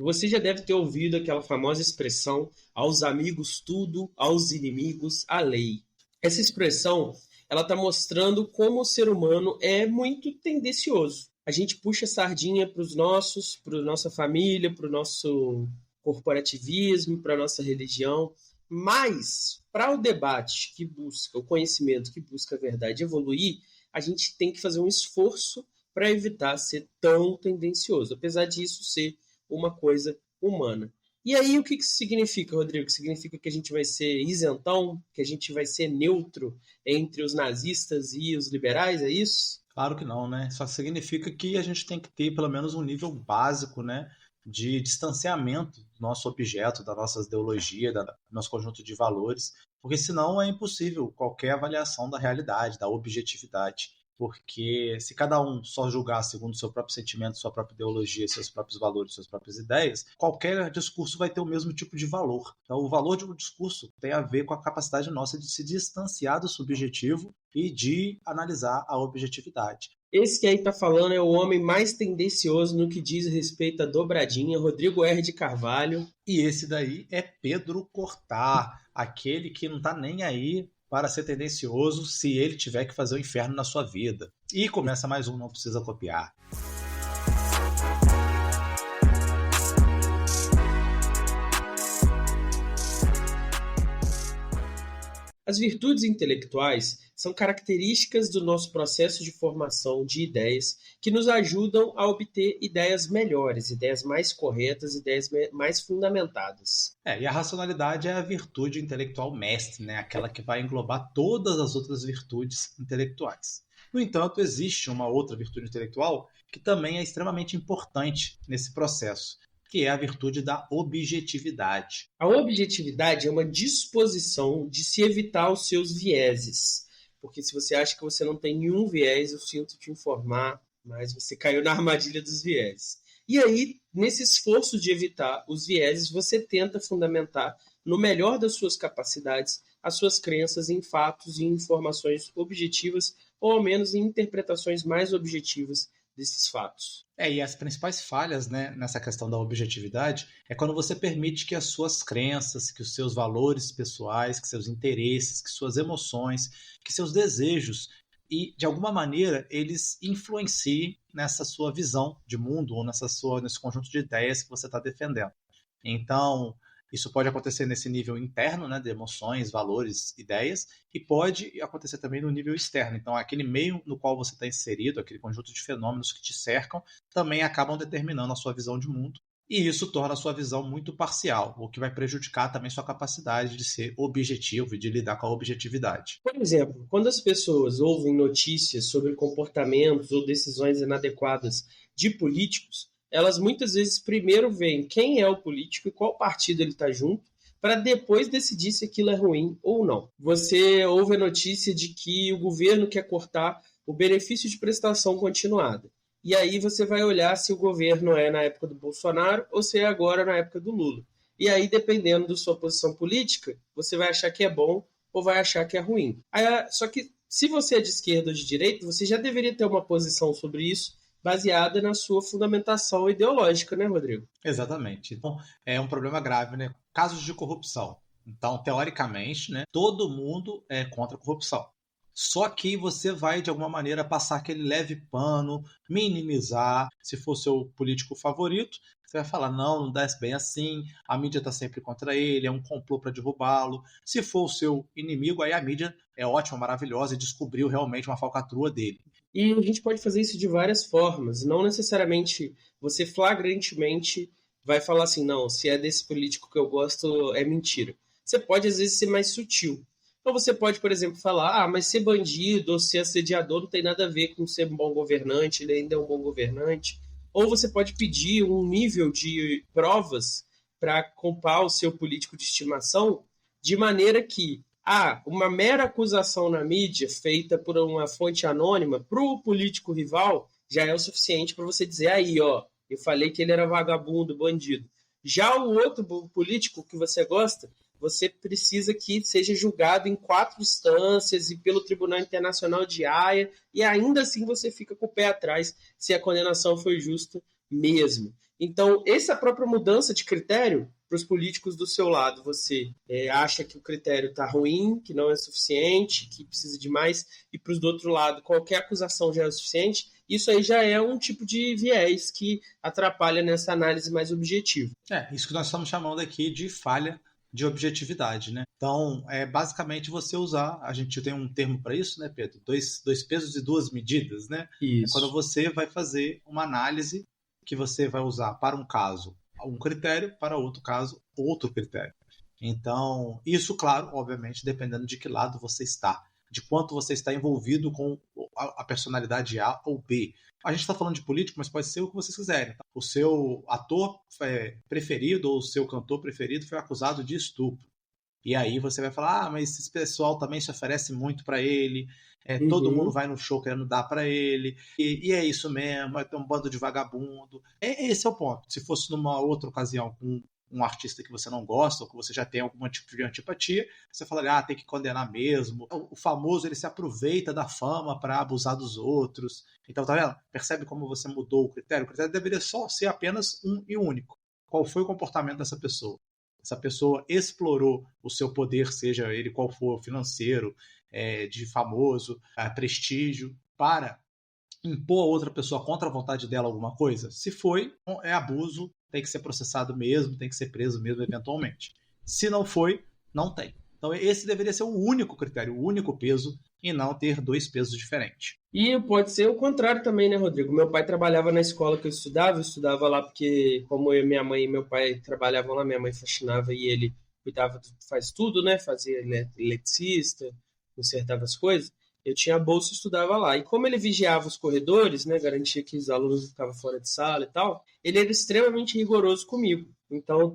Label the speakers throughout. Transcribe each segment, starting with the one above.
Speaker 1: Você já deve ter ouvido aquela famosa expressão: aos amigos tudo, aos inimigos a lei. Essa expressão, ela está mostrando como o ser humano é muito tendencioso. A gente puxa a sardinha para os nossos, para a nossa família, para o nosso corporativismo, para a nossa religião, mas para o debate que busca o conhecimento, que busca a verdade evoluir, a gente tem que fazer um esforço para evitar ser tão tendencioso, apesar disso ser uma coisa humana. E aí, o que isso significa, Rodrigo? Significa que a gente vai ser isentão, que a gente vai ser neutro entre os nazistas e os liberais, é isso?
Speaker 2: Claro que não, né? Só significa que a gente tem que ter pelo menos um nível básico, né, de distanciamento do nosso objeto, da nossa ideologia, do nosso conjunto de valores, porque senão é impossível qualquer avaliação da realidade, da objetividade. Porque se cada um só julgar segundo o seu próprio sentimento, sua própria ideologia, seus próprios valores, suas próprias ideias, qualquer discurso vai ter o mesmo tipo de valor. Então, o valor de um discurso tem a ver com a capacidade nossa de se distanciar do subjetivo e de analisar a objetividade.
Speaker 1: Esse que aí está falando é o homem mais tendencioso no que diz respeito à dobradinha, Rodrigo R. de Carvalho.
Speaker 2: E esse daí é Pedro Cortar, aquele que não está nem aí para ser tendencioso se ele tiver que fazer o inferno na sua vida. E começa mais um, não precisa copiar.
Speaker 1: As virtudes intelectuais são características do nosso processo de formação de ideias que nos ajudam a obter ideias melhores, ideias mais corretas, ideias mais fundamentadas.
Speaker 2: E a racionalidade é a virtude intelectual mestre, né? Aquela que vai englobar todas as outras virtudes intelectuais. No entanto, existe uma outra virtude intelectual que também é extremamente importante nesse processo, que é a virtude da objetividade.
Speaker 1: A objetividade é uma disposição de se evitar os seus vieses. Porque se você acha que você não tem nenhum viés, eu sinto te informar, mas você caiu na armadilha dos vieses. E aí, nesse esforço de evitar os vieses, você tenta fundamentar, no melhor das suas capacidades, as suas crenças em fatos e informações objetivas, ou ao menos em interpretações mais objetivas desses fatos.
Speaker 2: E as principais falhas, né, nessa questão da objetividade é quando você permite que as suas crenças, que os seus valores pessoais, que seus interesses, que suas emoções, que seus desejos, e de alguma maneira eles influenciem nessa sua visão de mundo ou nesse conjunto de ideias que você está defendendo. Então, isso pode acontecer nesse nível interno, né, de emoções, valores, ideias, e pode acontecer também no nível externo. Então, aquele meio no qual você está inserido, aquele conjunto de fenômenos que te cercam, também acabam determinando a sua visão de mundo. E isso torna a sua visão muito parcial, o que vai prejudicar também sua capacidade de ser objetivo e de lidar com a objetividade.
Speaker 1: Por exemplo, quando as pessoas ouvem notícias sobre comportamentos ou decisões inadequadas de políticos, elas muitas vezes primeiro veem quem é o político e qual partido ele está junto, para depois decidir se aquilo é ruim ou não. Você ouve a notícia de que o governo quer cortar o benefício de prestação continuada. E aí você vai olhar se o governo é na época do Bolsonaro ou se é agora na época do Lula. E aí, dependendo da sua posição política, você vai achar que é bom ou vai achar que é ruim. Só que se você é de esquerda ou de direita, você já deveria ter uma posição sobre isso baseada na sua fundamentação ideológica, né, Rodrigo?
Speaker 2: Exatamente. Então, é um problema grave, né? Casos de corrupção. Então, teoricamente, né, todo mundo é contra a corrupção. Só que você vai, de alguma maneira, passar aquele leve pano, minimizar. Se for seu político favorito, você vai falar, não desce bem assim, a mídia está sempre contra ele, é um complô para derrubá-lo. Se for o seu inimigo, aí a mídia é ótima, maravilhosa e descobriu realmente uma falcatrua dele.
Speaker 1: E a gente pode fazer isso de várias formas. Não necessariamente você flagrantemente vai falar assim, não, se é desse político que eu gosto, é mentira. Você pode, às vezes, ser mais sutil. Então você pode, por exemplo, falar, mas ser bandido ou ser assediador não tem nada a ver com ser um bom governante, ele ainda é um bom governante. Ou você pode pedir um nível de provas para culpar o seu político de estimação, de maneira que uma mera acusação na mídia feita por uma fonte anônima para o político rival já é o suficiente para você dizer, eu falei que ele era vagabundo, bandido. Já o outro político que você gosta, você precisa que seja julgado em 4 instâncias e pelo Tribunal Internacional de Haia, e ainda assim você fica com o pé atrás se a condenação foi justa mesmo. Então, essa própria mudança de critério para os políticos do seu lado, você acha que o critério está ruim, que não é suficiente, que precisa de mais, e para os do outro lado, qualquer acusação já é o suficiente, isso aí já é um tipo de viés que atrapalha nessa análise mais objetiva.
Speaker 2: Isso que nós estamos chamando aqui de falha de objetividade, né? Então, é basicamente você usar, a gente tem um termo para isso, né, Pedro? Dois pesos e duas medidas, né?
Speaker 1: Isso.
Speaker 2: É quando você vai fazer uma análise que você vai usar para um caso um critério, para outro caso outro critério. Então, isso, claro, obviamente, dependendo de que lado você está, de quanto você está envolvido com a personalidade A ou B. A gente está falando de político, mas pode ser o que vocês quiserem. Tá? O seu ator preferido ou o seu cantor preferido foi acusado de estupro. E aí você vai falar, mas esse pessoal também se oferece muito para ele, todo mundo vai no show querendo dar para ele, e é isso mesmo, é um bando de vagabundo. Esse é o ponto. Se fosse numa outra ocasião com um artista que você não gosta, ou que você já tem algum tipo de antipatia, você falaria, tem que condenar mesmo. O famoso, ele se aproveita da fama para abusar dos outros. Então, tá vendo? Percebe como você mudou o critério? O critério deveria só ser apenas um e único. Qual foi o comportamento dessa pessoa? Essa pessoa explorou o seu poder, seja ele qual for, financeiro, de famoso, prestígio, para impor a outra pessoa contra a vontade dela alguma coisa? Se foi, é abuso, tem que ser processado mesmo, tem que ser preso mesmo eventualmente. Se não foi, não tem. Então esse deveria ser o único critério, o único peso, e não ter dois pesos diferentes.
Speaker 1: E pode ser o contrário também, né, Rodrigo? Meu pai trabalhava na escola que eu estudava lá porque, como minha mãe e meu pai trabalhavam lá, minha mãe faxinava e ele cuidava, faz tudo, né? Fazia eletricista, consertava as coisas. Eu tinha bolsa e estudava lá. E como ele vigiava os corredores, né, garantia que os alunos não ficavam fora de sala e tal, ele era extremamente rigoroso comigo. Então,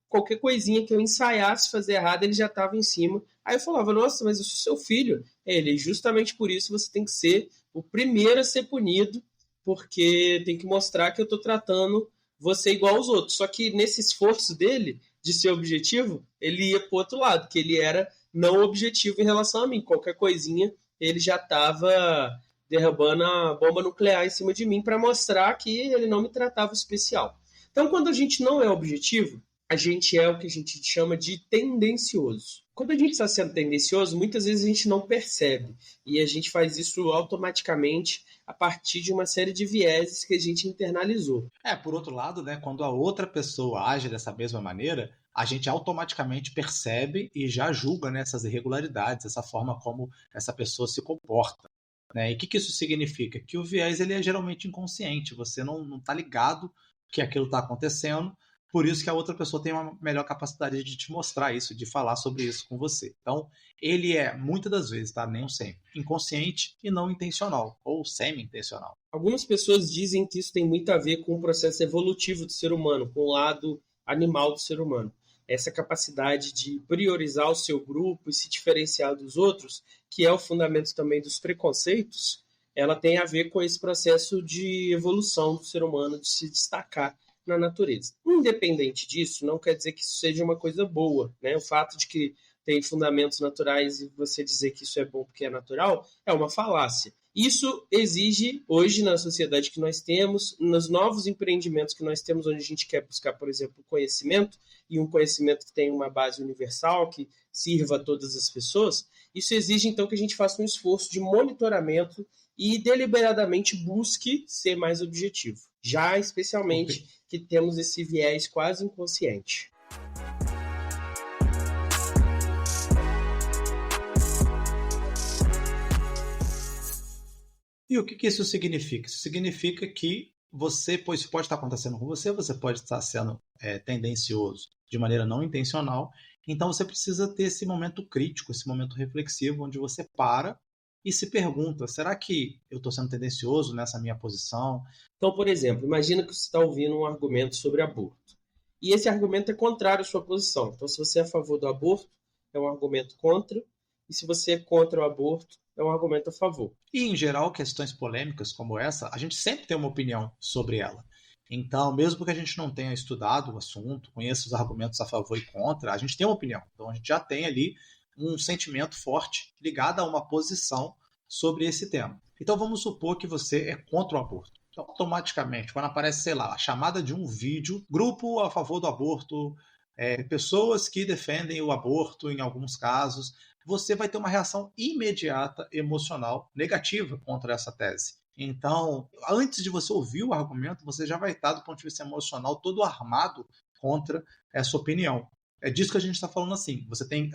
Speaker 1: qualquer coisinha que eu ensaiasse fazer errado, ele já estava em cima. Aí eu falava, nossa, mas eu sou seu filho. Ele, justamente por isso você tem que ser o primeiro a ser punido, porque tem que mostrar que eu estou tratando você igual aos outros. Só que nesse esforço dele de ser objetivo, ele ia para o outro lado, que ele era não objetivo em relação a mim. Qualquer coisinha, ele já estava derrubando a bomba nuclear em cima de mim para mostrar que ele não me tratava especial. Então, quando a gente não é objetivo, a gente é o que a gente chama de tendencioso. Quando a gente está sendo tendencioso, muitas vezes a gente não percebe. E a gente faz isso automaticamente a partir de uma série de vieses que a gente internalizou.
Speaker 2: Por outro lado, né, quando a outra pessoa age dessa mesma maneira, a gente automaticamente percebe e já julga, né, essas irregularidades, essa forma como essa pessoa se comporta. Né? E o que isso significa? Que o viés ele é geralmente inconsciente, você não está ligado que aquilo está acontecendo, por isso que a outra pessoa tem uma melhor capacidade de te mostrar isso, de falar sobre isso com você. Então, ele é, muitas das vezes, tá? Nem sempre, inconsciente e não intencional, ou semi-intencional.
Speaker 1: Algumas pessoas dizem que isso tem muito a ver com o processo evolutivo do ser humano, com o lado animal do ser humano. Essa capacidade de priorizar o seu grupo e se diferenciar dos outros, que é o fundamento também dos preconceitos, ela tem a ver com esse processo de evolução do ser humano, de se destacar na natureza. Independente disso, não quer dizer que isso seja uma coisa boa, né? O fato de que tem fundamentos naturais e você dizer que isso é bom porque é natural é uma falácia. Isso exige, hoje, na sociedade que nós temos, nos novos empreendimentos que nós temos, onde a gente quer buscar, por exemplo, conhecimento, e um conhecimento que tem uma base universal, que sirva a todas as pessoas, isso exige, então, que a gente faça um esforço de monitoramento e deliberadamente busque ser mais objetivo. Já, especialmente, que temos esse viés quase inconsciente.
Speaker 2: E o que isso significa? Isso significa que você, pois isso pode estar acontecendo com você pode estar sendo tendencioso de maneira não intencional, então você precisa ter esse momento crítico, esse momento reflexivo, onde você para e se pergunta, será que eu estou sendo tendencioso nessa minha posição?
Speaker 1: Então, por exemplo, imagina que você está ouvindo um argumento sobre aborto. E esse argumento é contrário à sua posição. Então, se você é a favor do aborto, é um argumento contra. E se você é contra o aborto, é um argumento a favor.
Speaker 2: E, em geral, questões polêmicas como essa, a gente sempre tem uma opinião sobre ela. Então, mesmo que a gente não tenha estudado o assunto, conheça os argumentos a favor e contra, a gente tem uma opinião. Então, a gente já tem ali um sentimento forte ligado a uma posição sobre esse tema. Então, vamos supor que você é contra o aborto. Então, automaticamente, quando aparece, sei lá, a chamada de um vídeo, grupo a favor do aborto, pessoas que defendem o aborto em alguns casos, você vai ter uma reação imediata emocional negativa contra essa tese. Então, antes de você ouvir o argumento, você já vai estar, do ponto de vista emocional, todo armado contra essa opinião. É disso que a gente está falando assim. Você tem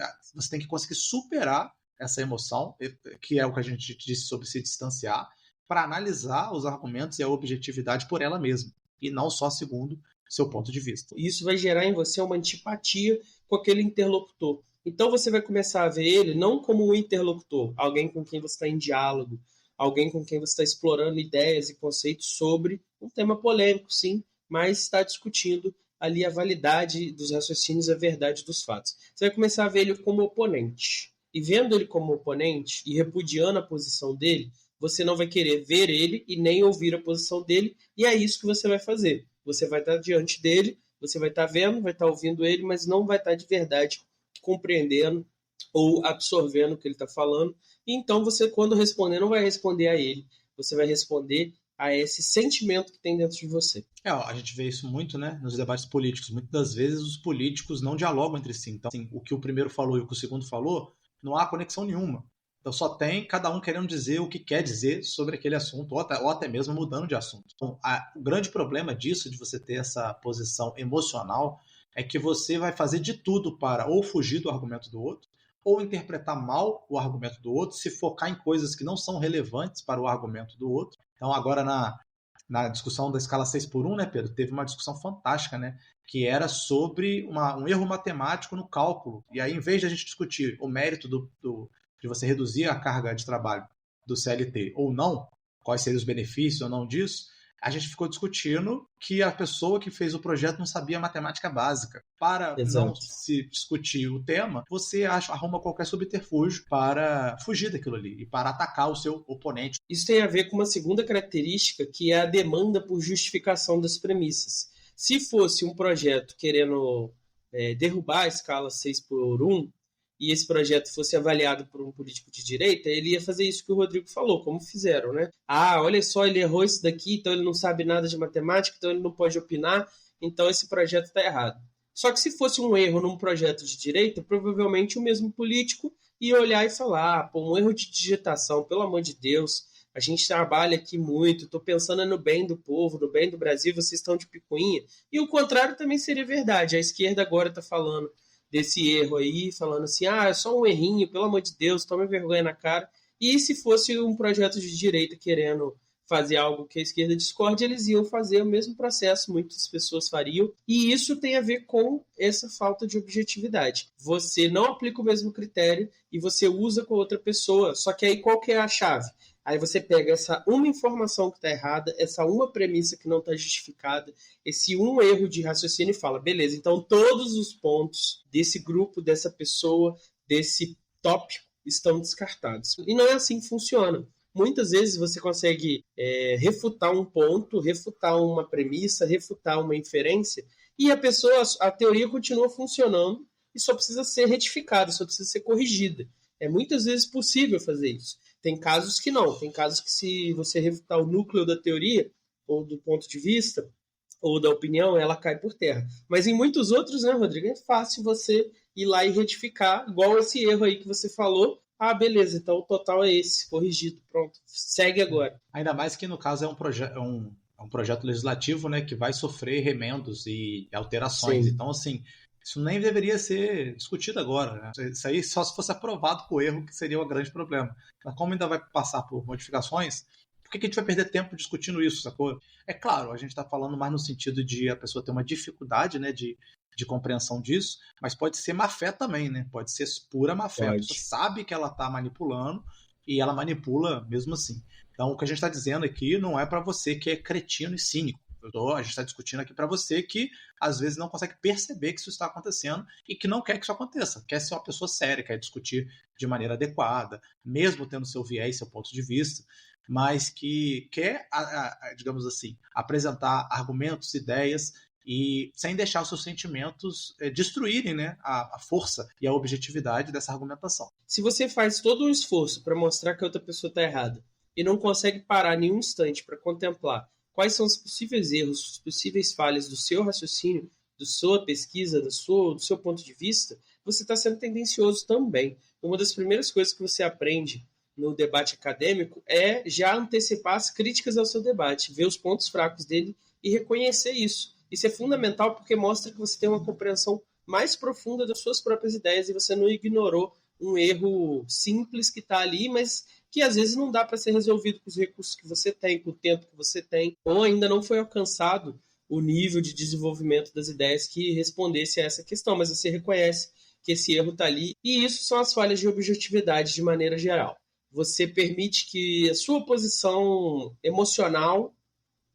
Speaker 2: que conseguir superar essa emoção, que é o que a gente disse sobre se distanciar, para analisar os argumentos e a objetividade por ela mesma, e não só segundo seu ponto de vista.
Speaker 1: Isso vai gerar em você uma antipatia com aquele interlocutor. Então você vai começar a ver ele não como um interlocutor, alguém com quem você está em diálogo, alguém com quem você está explorando ideias e conceitos sobre um tema polêmico, sim, mas está discutindo ali a validade dos raciocínios, a verdade dos fatos. Você vai começar a ver ele como oponente. E vendo ele como oponente e repudiando a posição dele, você não vai querer ver ele e nem ouvir a posição dele, e é isso que você vai fazer. Você vai estar diante dele, você vai estar vendo, vai estar ouvindo ele, mas não vai estar de verdade compreendendo ou absorvendo o que ele está falando. E então você, quando responder, não vai responder a ele, você vai responder a esse sentimento que tem dentro de você.
Speaker 2: A gente vê isso muito, né, nos debates políticos. Muitas das vezes os políticos não dialogam entre si. Então, assim, o que o primeiro falou e o que o segundo falou, não há conexão nenhuma. Então só tem cada um querendo dizer o que quer dizer sobre aquele assunto, ou até mesmo mudando de assunto. Então, o grande problema disso, de você ter essa posição emocional, é que você vai fazer de tudo para ou fugir do argumento do outro, ou interpretar mal o argumento do outro, se focar em coisas que não são relevantes para o argumento do outro. Então agora na discussão da escala 6x1, né, Pedro, teve uma discussão fantástica, né, que era sobre um erro matemático no cálculo. E aí, em vez de a gente discutir o mérito de você reduzir a carga de trabalho do CLT ou não, quais seriam os benefícios ou não disso, a gente ficou discutindo que a pessoa que fez o projeto não sabia matemática básica. Para não se discutir o tema, você arruma qualquer subterfúgio para fugir daquilo ali e para atacar o seu oponente.
Speaker 1: Isso tem a ver com uma segunda característica, que é a demanda por justificação das premissas. Se fosse um projeto querendo derrubar a escala 6x1, e esse projeto fosse avaliado por um político de direita, ele ia fazer isso que o Rodrigo falou, como fizeram, né? Olha só, ele errou isso daqui, então ele não sabe nada de matemática, então ele não pode opinar, então esse projeto está errado. Só que se fosse um erro num projeto de direita, provavelmente o mesmo político ia olhar e falar, um erro de digitação, pelo amor de Deus, a gente trabalha aqui muito, estou pensando no bem do povo, no bem do Brasil, vocês estão de picuinha. E o contrário também seria verdade, a esquerda agora está falando desse erro aí, falando assim, é só um errinho, pelo amor de Deus, tome vergonha na cara. E se fosse um projeto de direita querendo fazer algo que a esquerda discorde, eles iam fazer o mesmo processo, muitas pessoas fariam, e isso tem a ver com essa falta de objetividade. Você não aplica o mesmo critério e você usa com outra pessoa, só que aí qual que é a chave? Aí você pega essa uma informação que está errada, essa uma premissa que não está justificada, esse um erro de raciocínio e fala, beleza, então todos os pontos desse grupo, dessa pessoa, desse tópico estão descartados. E não é assim que funciona. Muitas vezes você consegue refutar um ponto, refutar uma premissa, refutar uma inferência, e a teoria continua funcionando e só precisa ser retificada, só precisa ser corrigida. É muitas vezes possível fazer isso. Tem casos que não. Tem casos que se você refutar o núcleo da teoria, ou do ponto de vista, ou da opinião, ela cai por terra. Mas em muitos outros, né, Rodrigo, é fácil você ir lá e retificar, igual esse erro aí que você falou. Beleza, então o total é esse, corrigido, pronto, segue agora.
Speaker 2: Ainda mais que no caso é um projeto legislativo, né, que vai sofrer remendos e alterações. Sim. Então, assim, isso nem deveria ser discutido agora, né? Isso aí só se fosse aprovado com erro, que seria o grande problema. Mas como ainda vai passar por modificações, por que a gente vai perder tempo discutindo isso, sacou? É claro, a gente está falando mais no sentido de a pessoa ter uma dificuldade, né, de compreensão disso, mas pode ser má fé também, né? Pode ser pura má fé. A pessoa sabe que ela está manipulando e ela manipula mesmo assim. Então, o que a gente está dizendo aqui não é para você que é cretino e cínico. A gente está discutindo aqui para você que às vezes não consegue perceber que isso está acontecendo e que não quer que isso aconteça. Quer ser uma pessoa séria, quer discutir de maneira adequada, mesmo tendo seu viés, seu ponto de vista, mas que quer, digamos assim, apresentar argumentos, ideias e sem deixar os seus sentimentos destruírem, né, a força e a objetividade dessa argumentação.
Speaker 1: Se você faz todo um esforço para mostrar que a outra pessoa está errada e não consegue parar nenhum instante para contemplar quais são os possíveis erros, as possíveis falhas do seu raciocínio, da sua pesquisa, do seu ponto de vista, você está sendo tendencioso também. Uma das primeiras coisas que você aprende no debate acadêmico é já antecipar as críticas ao seu debate, ver os pontos fracos dele e reconhecer isso. Isso é fundamental porque mostra que você tem uma compreensão mais profunda das suas próprias ideias e você não ignorou um erro simples que está ali, mas que às vezes não dá para ser resolvido com os recursos que você tem, com o tempo que você tem, ou ainda não foi alcançado o nível de desenvolvimento das ideias que respondesse a essa questão, mas você reconhece que esse erro está ali, e isso são as falhas de objetividade de maneira geral. Você permite que a sua posição emocional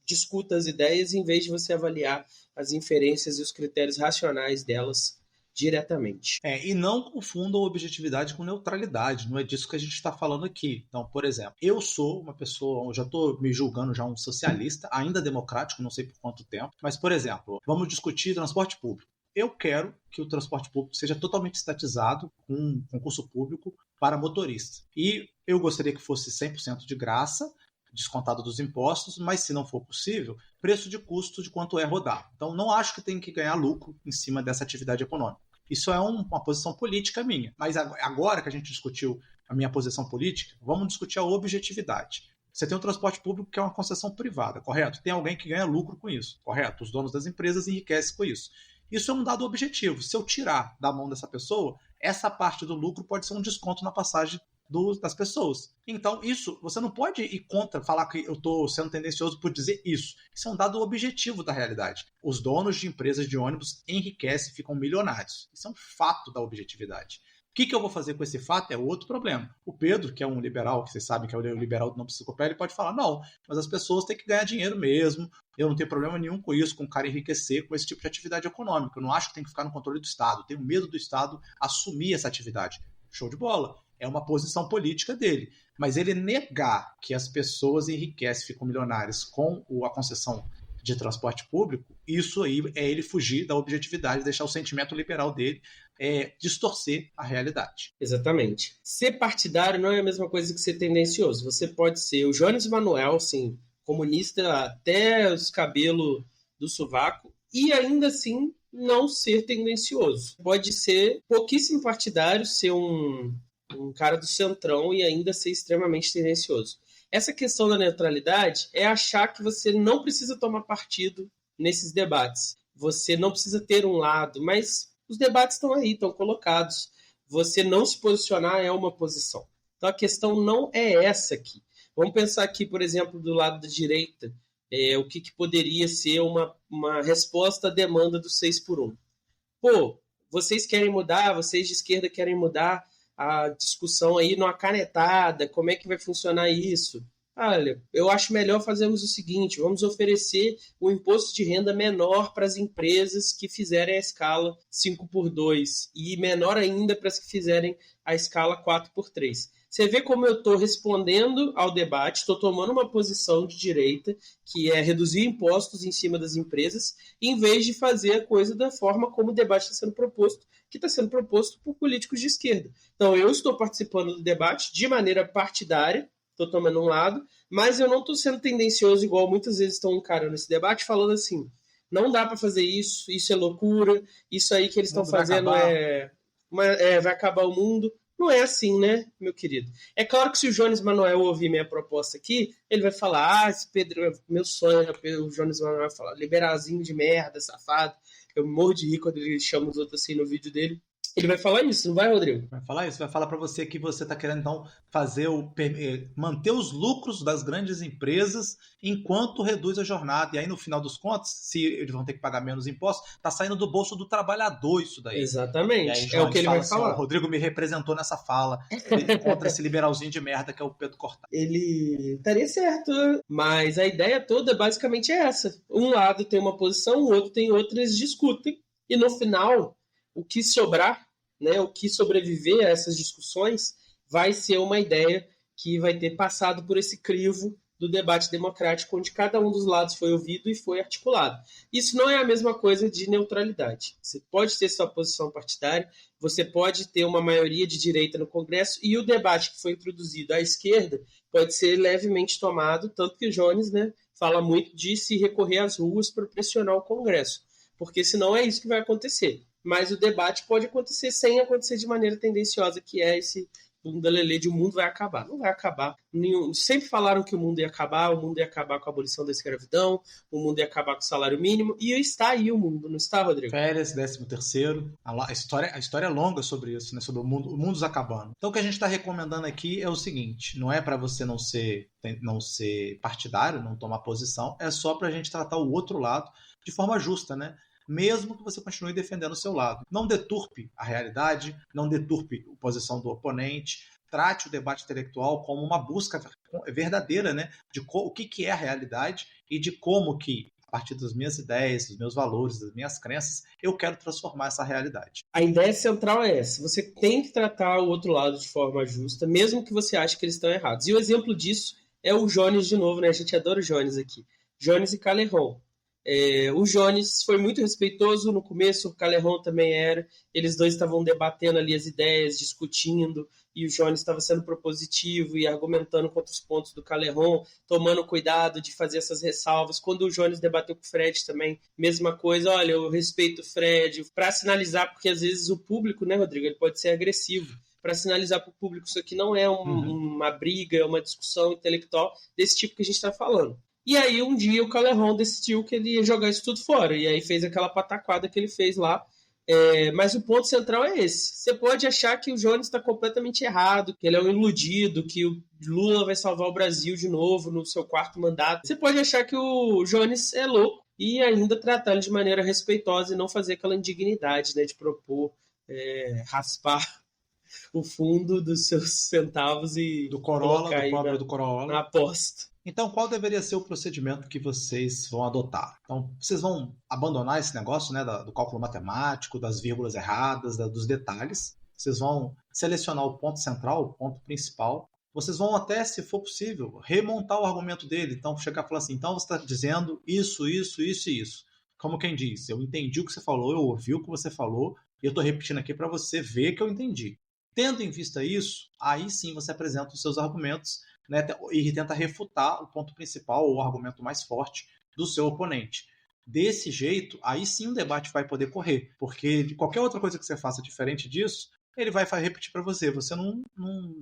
Speaker 1: discuta as ideias em vez de você avaliar as inferências e os critérios racionais delas diretamente.
Speaker 2: E não confundam objetividade com neutralidade, não é disso que a gente está falando aqui. Então, por exemplo, eu sou uma pessoa, eu já estou me julgando já um socialista, ainda democrático, não sei por quanto tempo, mas, por exemplo, vamos discutir transporte público. Eu quero que o transporte público seja totalmente estatizado com um concurso público para motorista. E eu gostaria que fosse 100% de graça, descontado dos impostos, mas se não for possível, preço de custo de quanto é rodar. Então, não acho que tem que ganhar lucro em cima dessa atividade econômica. Isso é uma posição política minha. Mas agora que a gente discutiu a minha posição política, vamos discutir a objetividade. Você tem um transporte público que é uma concessão privada, correto? Tem alguém que ganha lucro com isso, correto? Os donos das empresas enriquecem com isso. Isso é um dado objetivo. Se eu tirar da mão dessa pessoa, essa parte do lucro pode ser um desconto na passagem das pessoas. Então, isso, você não pode ir contra, falar que eu estou sendo tendencioso por dizer isso. Isso é um dado objetivo da realidade. Os donos de empresas de ônibus enriquecem e ficam milionários. Isso é um fato da objetividade. O que eu vou fazer com esse fato é outro problema. O Pedro, que é um liberal, que vocês sabem que é o liberal do Não Psicopé, ele pode falar, não, mas as pessoas têm que ganhar dinheiro mesmo, eu não tenho problema nenhum com isso, com o cara enriquecer com esse tipo de atividade econômica. Eu não acho que tem que ficar no controle do Estado. Eu tenho medo do Estado assumir essa atividade. Show de bola. É uma posição política dele. Mas ele negar que as pessoas enriquecem e ficam milionárias com a concessão de transporte público, isso aí é ele fugir da objetividade, deixar o sentimento liberal dele distorcer a realidade.
Speaker 1: Exatamente. Ser partidário não é a mesma coisa que ser tendencioso. Você pode ser o Jones Manuel, sim, comunista até os cabelos do sovaco, e ainda assim não ser tendencioso. Pode ser pouquíssimo partidário, ser um cara do centrão e ainda ser extremamente tendencioso. Essa questão da neutralidade é achar que você não precisa tomar partido nesses debates. Você não precisa ter um lado, mas os debates estão aí, estão colocados. Você não se posicionar é uma posição. Então a questão não é essa aqui. Vamos pensar aqui, por exemplo, do lado da direita, o que poderia ser uma resposta à demanda do 6x1. Pô, vocês querem mudar, vocês de esquerda querem mudar a discussão aí numa canetada, como é que vai funcionar isso? Olha, eu acho melhor fazermos o seguinte, vamos oferecer o imposto de renda menor para as empresas que fizerem a escala 5x2 e menor ainda para as que fizerem a escala 4x3. Você vê como eu estou respondendo ao debate, estou tomando uma posição de direita, que é reduzir impostos em cima das empresas, em vez de fazer a coisa da forma como o debate está sendo proposto, que está sendo proposto por políticos de esquerda. Então, eu estou participando do debate de maneira partidária, estou tomando um lado, mas eu não estou sendo tendencioso, igual muitas vezes estão encarando esse debate, falando assim, não dá para fazer isso, isso é loucura, isso aí que eles estão fazendo vai acabar o mundo. Não é assim, né, meu querido? É claro que se o Jones Manuel ouvir minha proposta aqui, ele vai falar, esse Pedro, meu sonho, o Jones Manuel vai falar, liberalzinho de merda, safado. Eu morro de rir quando ele chama os outros assim no vídeo dele. Ele vai falar isso, não vai, Rodrigo?
Speaker 2: Vai falar isso, vai falar para você que você está querendo então manter os lucros das grandes empresas enquanto reduz a jornada. E aí, no final dos contos, se eles vão ter que pagar menos impostos, está saindo do bolso do trabalhador isso daí.
Speaker 1: Exatamente,
Speaker 2: aí,
Speaker 1: é o que ele vai
Speaker 2: assim,
Speaker 1: falar.
Speaker 2: O Rodrigo me representou nessa fala contra esse liberalzinho de merda que é o Pedro Cortázar.
Speaker 1: Ele estaria certo, mas a ideia toda basicamente é essa. Um lado tem uma posição, o outro tem outra, eles discutem. E no final, o que sobrar, né, o que sobreviver a essas discussões vai ser uma ideia que vai ter passado por esse crivo do debate democrático, onde cada um dos lados foi ouvido e foi articulado. Isso não é a mesma coisa de neutralidade. Você pode ter sua posição partidária, você pode ter uma maioria de direita no Congresso, e o debate que foi introduzido à esquerda pode ser levemente tomado, tanto que o Jones, né, fala muito de se recorrer às ruas para pressionar o Congresso, porque senão é isso que vai acontecer. Mas o debate pode acontecer sem acontecer de maneira tendenciosa, que é esse bunda lelê de o mundo vai acabar. Não vai acabar. Sempre falaram que o mundo ia acabar com a abolição da escravidão, o mundo ia acabar com o salário mínimo, e está aí o mundo, não está, Rodrigo?
Speaker 2: Férias, 13º. A história é longa sobre isso, né? Sobre o mundo acabando. Então o que a gente está recomendando aqui é o seguinte: não é para você não ser partidário, não tomar posição, é só para a gente tratar o outro lado de forma justa, né? Mesmo que você continue defendendo o seu lado. Não deturpe a realidade, não deturpe a posição do oponente, trate o debate intelectual como uma busca verdadeira, né, de o que é a realidade e de como que, a partir das minhas ideias, dos meus valores, das minhas crenças, eu quero transformar essa realidade.
Speaker 1: A ideia central é essa: você tem que tratar o outro lado de forma justa, mesmo que você ache que eles estão errados. E o exemplo disso é o Jones de novo, né? A gente adora o Jones aqui. Jones e Callejón. O Jones foi muito respeitoso no começo, o Callejón também era. Eles dois estavam debatendo ali as ideias, discutindo, e o Jones estava sendo propositivo e argumentando contra os pontos do Callejón, tomando cuidado de fazer essas ressalvas. Quando o Jones debateu com o Fred também, mesma coisa: olha, eu respeito o Fred, para sinalizar, porque às vezes o público, né, Rodrigo, ele pode ser agressivo, para sinalizar para o público isso aqui não é uma briga, é uma discussão intelectual desse tipo que a gente está falando. E aí, um dia, o Callejón decidiu que ele ia jogar isso tudo fora. E aí fez aquela pataquada que ele fez lá. Mas o ponto central é esse. Você pode achar que o Jones está completamente errado, que ele é um iludido, que o Lula vai salvar o Brasil de novo no seu 4º mandato. Você pode achar que o Jones é louco e ainda tratar ele de maneira respeitosa e não fazer aquela indignidade, né, de propor raspar o fundo dos seus centavos e
Speaker 2: do Corolla,
Speaker 1: colocar aí
Speaker 2: do Corolla,
Speaker 1: na aposta.
Speaker 2: Então, qual deveria ser o procedimento que vocês vão adotar? Então, vocês vão abandonar esse negócio, né, do cálculo matemático, das vírgulas erradas, dos detalhes. Vocês vão selecionar o ponto central, o ponto principal. Vocês vão até, se for possível, remontar o argumento dele. Então, chegar e falar assim: então você está dizendo isso, isso, isso e isso. Como quem diz: eu entendi o que você falou, eu ouvi o que você falou, e eu estou repetindo aqui para você ver que eu entendi. Tendo em vista isso, aí sim você apresenta os seus argumentos, né, e tenta refutar o ponto principal ou o argumento mais forte do seu oponente. Desse jeito, aí sim o debate vai poder correr, porque de qualquer outra coisa que você faça diferente disso, ele vai repetir para você. Você não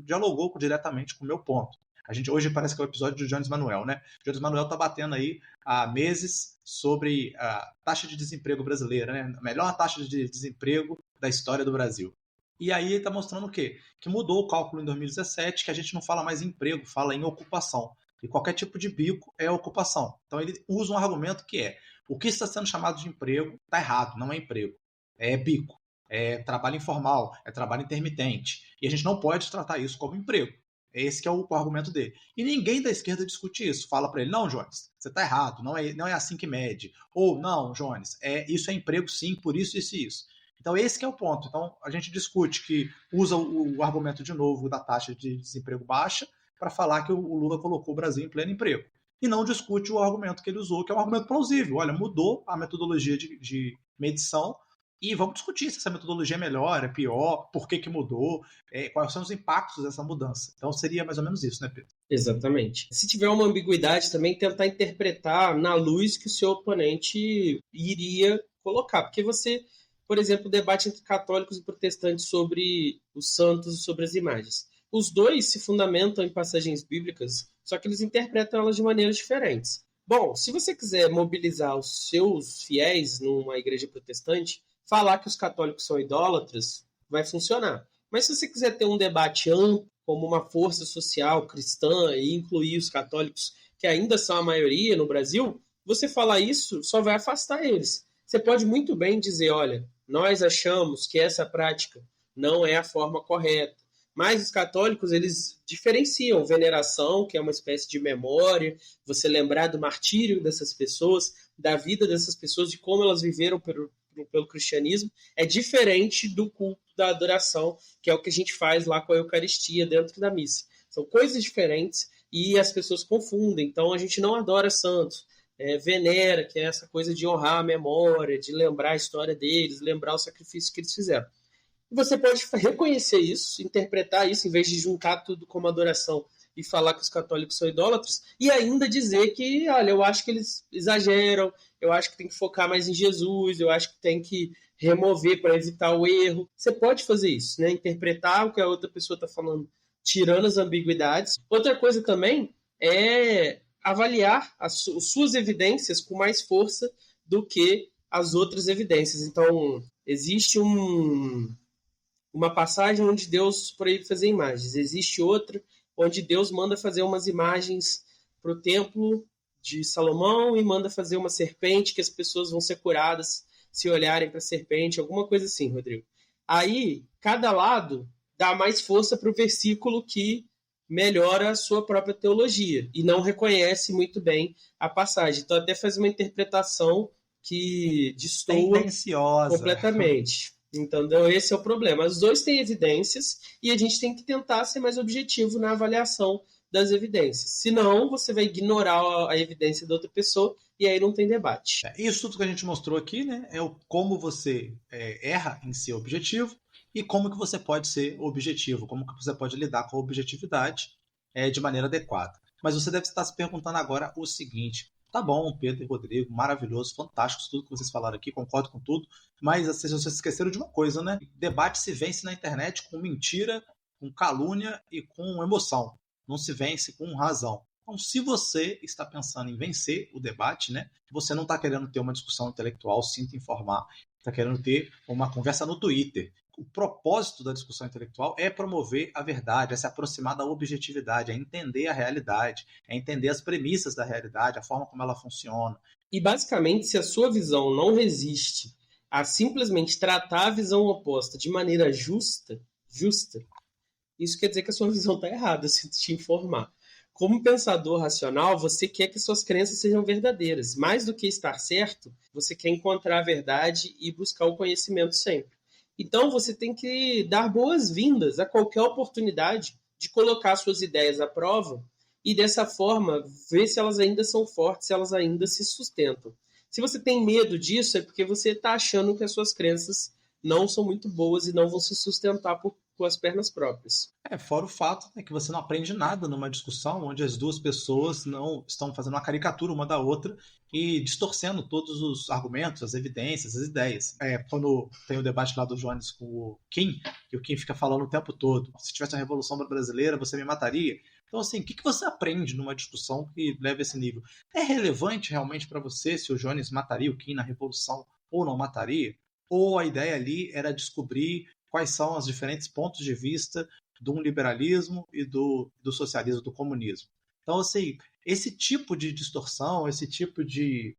Speaker 2: dialogou diretamente com o meu ponto. A gente hoje parece que é o episódio do Jones Manuel, né? O Jones Manuel está batendo aí há meses sobre a taxa de desemprego brasileira, né? A melhor taxa de desemprego da história do Brasil. E aí ele está mostrando o quê? Que mudou o cálculo em 2017, que a gente não fala mais em emprego, fala em ocupação. E qualquer tipo de bico é ocupação. Então ele usa um argumento que é: o que está sendo chamado de emprego está errado, não é emprego. É bico, é trabalho informal, é trabalho intermitente. E a gente não pode tratar isso como emprego. Esse que é o argumento dele. E ninguém da esquerda discute isso. Fala para ele: não, Jones, você está errado, não é assim que mede. Ou, não, Jones, isso é emprego sim, por isso, isso e isso. Então, esse que é o ponto. Então, a gente discute que usa o argumento de novo da taxa de desemprego baixa para falar que o Lula colocou o Brasil em pleno emprego. E não discute o argumento que ele usou, que é um argumento plausível. Olha, mudou a metodologia de medição e vamos discutir se essa metodologia é melhor, é pior, por que mudou, quais são os impactos dessa mudança. Então, seria mais ou menos isso, né, Pedro?
Speaker 1: Exatamente. Se tiver uma ambiguidade também, tentar interpretar na luz que o seu oponente iria colocar. Porque você... Por exemplo, o debate entre católicos e protestantes sobre os santos e sobre as imagens. Os dois se fundamentam em passagens bíblicas, só que eles interpretam elas de maneiras diferentes. Bom, se você quiser mobilizar os seus fiéis numa igreja protestante, falar que os católicos são idólatras vai funcionar. Mas se você quiser ter um debate amplo, como uma força social cristã, e incluir os católicos, que ainda são a maioria no Brasil, você falar isso só vai afastar eles. Você pode muito bem dizer: olha, nós achamos que essa prática não é a forma correta. Mas os católicos, eles diferenciam veneração, que é uma espécie de memória, você lembrar do martírio dessas pessoas, da vida dessas pessoas, de como elas viveram pelo cristianismo, é diferente do culto da adoração, que é o que a gente faz lá com a Eucaristia dentro da missa. São coisas diferentes e as pessoas confundem. Então a gente não adora santos, venera, que é essa coisa de honrar a memória, de lembrar a história deles, lembrar o sacrifício que eles fizeram. E você pode reconhecer isso, interpretar isso, em vez de juntar tudo como adoração e falar que os católicos são idólatras, e ainda dizer que, olha, eu acho que eles exageram, eu acho que tem que focar mais em Jesus, eu acho que tem que remover para evitar o erro. Você pode fazer isso, né? Interpretar o que a outra pessoa está falando, tirando as ambiguidades. Outra coisa também é avaliar as suas evidências com mais força do que as outras evidências. Então, existe uma passagem onde Deus proíbe fazer imagens. Existe outra onde Deus manda fazer umas imagens para o templo de Salomão e manda fazer uma serpente que as pessoas vão ser curadas se olharem para a serpente, alguma coisa assim, Rodrigo. Aí, cada lado dá mais força para o versículo que melhora a sua própria teologia e não reconhece muito bem a passagem. Então, até faz uma interpretação que destoa completamente. Então, esse é o problema. Os dois têm evidências e a gente tem que tentar ser mais objetivo na avaliação das evidências. Senão, você vai ignorar a evidência da outra pessoa e aí não tem debate.
Speaker 2: Isso tudo que a gente mostrou aqui, né, é como você erra em ser objetivo e como que você pode ser objetivo, como que você pode lidar com a objetividade de maneira adequada. Mas você deve estar se perguntando agora o seguinte: tá bom, Pedro e Rodrigo, maravilhoso, fantástico tudo que vocês falaram aqui, concordo com tudo, mas vocês esqueceram de uma coisa, né? Debate se vence na internet com mentira, com calúnia e com emoção. Não se vence com razão. Então, se você está pensando em vencer o debate, né, você não está querendo ter uma discussão intelectual, sinta informar, está querendo ter uma conversa no Twitter. O propósito da discussão intelectual é promover a verdade, é se aproximar da objetividade, é entender a realidade, é entender as premissas da realidade, a forma como ela funciona.
Speaker 1: E, basicamente, se a sua visão não resiste a simplesmente tratar a visão oposta de maneira justa, isso quer dizer que a sua visão está errada, se te informar. Como pensador racional, você quer que suas crenças sejam verdadeiras. Mais do que estar certo, você quer encontrar a verdade e buscar o conhecimento sempre. Então, você tem que dar boas-vindas a qualquer oportunidade de colocar suas ideias à prova e, dessa forma, ver se elas ainda são fortes, se elas ainda se sustentam. Se você tem medo disso, é porque você está achando que as suas crenças não são muito boas e não vão se sustentar com as pernas próprias.
Speaker 2: Fora o fato que você não aprende nada numa discussão onde as duas pessoas não estão fazendo uma caricatura uma da outra e distorcendo todos os argumentos, as evidências, as ideias. Quando tem o debate lá do Jones com o Kim, que o Kim fica falando o tempo todo: se tivesse uma Revolução Brasileira, você me mataria. Então, assim, o que você aprende numa discussão que leva a esse nível? É relevante realmente para você se o Jones mataria o Kim na Revolução ou não mataria? Ou a ideia ali era descobrir quais são os diferentes pontos de vista do liberalismo e do socialismo, do comunismo. Então, assim, esse tipo de distorção, esse tipo de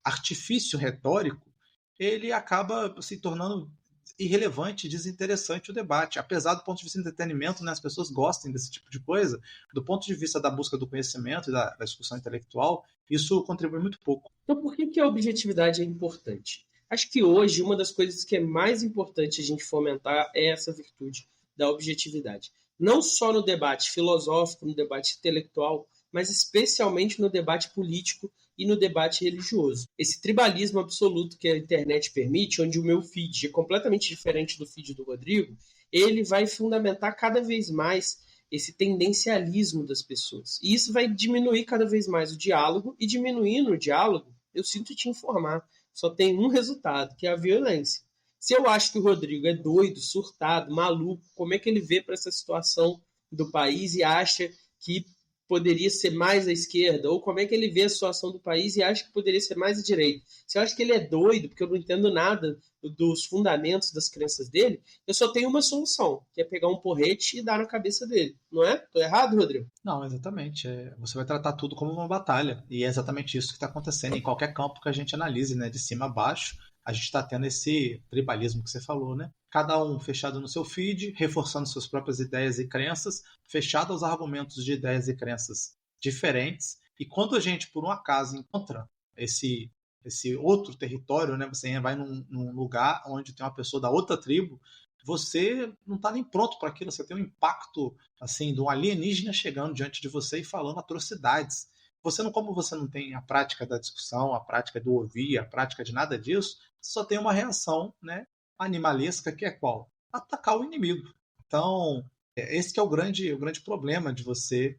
Speaker 2: artifício retórico, ele acaba se tornando irrelevante, desinteressante o debate. Apesar do ponto de vista do entretenimento, né, as pessoas gostem desse tipo de coisa, do ponto de vista da busca do conhecimento e da discussão intelectual, isso contribui muito pouco.
Speaker 1: Então, por que a objetividade é importante? Acho que hoje uma das coisas que é mais importante a gente fomentar é essa virtude da objetividade. Não só no debate filosófico, no debate intelectual, mas especialmente no debate político e no debate religioso. Esse tribalismo absoluto que a internet permite, onde o meu feed é completamente diferente do feed do Rodrigo, ele vai fundamentar cada vez mais esse tendencialismo das pessoas. E isso vai diminuir cada vez mais o diálogo, e diminuindo o diálogo, eu sinto te informar, só tem um resultado, que é a violência. Se eu acho que o Rodrigo é doido, surtado, maluco, como é que ele vê para essa situação do país e acha que poderia ser mais à esquerda? Ou como é que ele vê a situação do país e acha que poderia ser mais à direita? Se eu acho que ele é doido, porque eu não entendo nada dos fundamentos das crenças dele, eu só tenho uma solução, que é pegar um porrete e dar na cabeça dele. Não é? Tô errado, Rodrigo?
Speaker 2: Não, exatamente. Você vai tratar tudo como uma batalha. E é exatamente isso que está acontecendo em qualquer campo que a gente analise, né? De cima a baixo, a gente está tendo esse tribalismo que você falou, né? Cada um fechado no seu feed, reforçando suas próprias ideias e crenças, fechado aos argumentos de ideias e crenças diferentes. E quando a gente, por um acaso, encontra esse outro território, né? Você vai num lugar onde tem uma pessoa da outra tribo, você não está nem pronto para aquilo, você tem um impacto assim de um alienígena chegando diante de você e falando atrocidades. Como você não tem a prática da discussão, a prática do ouvir, a prática de nada disso, você só tem uma reação, né, animalesca, que é qual? Atacar o inimigo. Então, esse que é o grande problema de você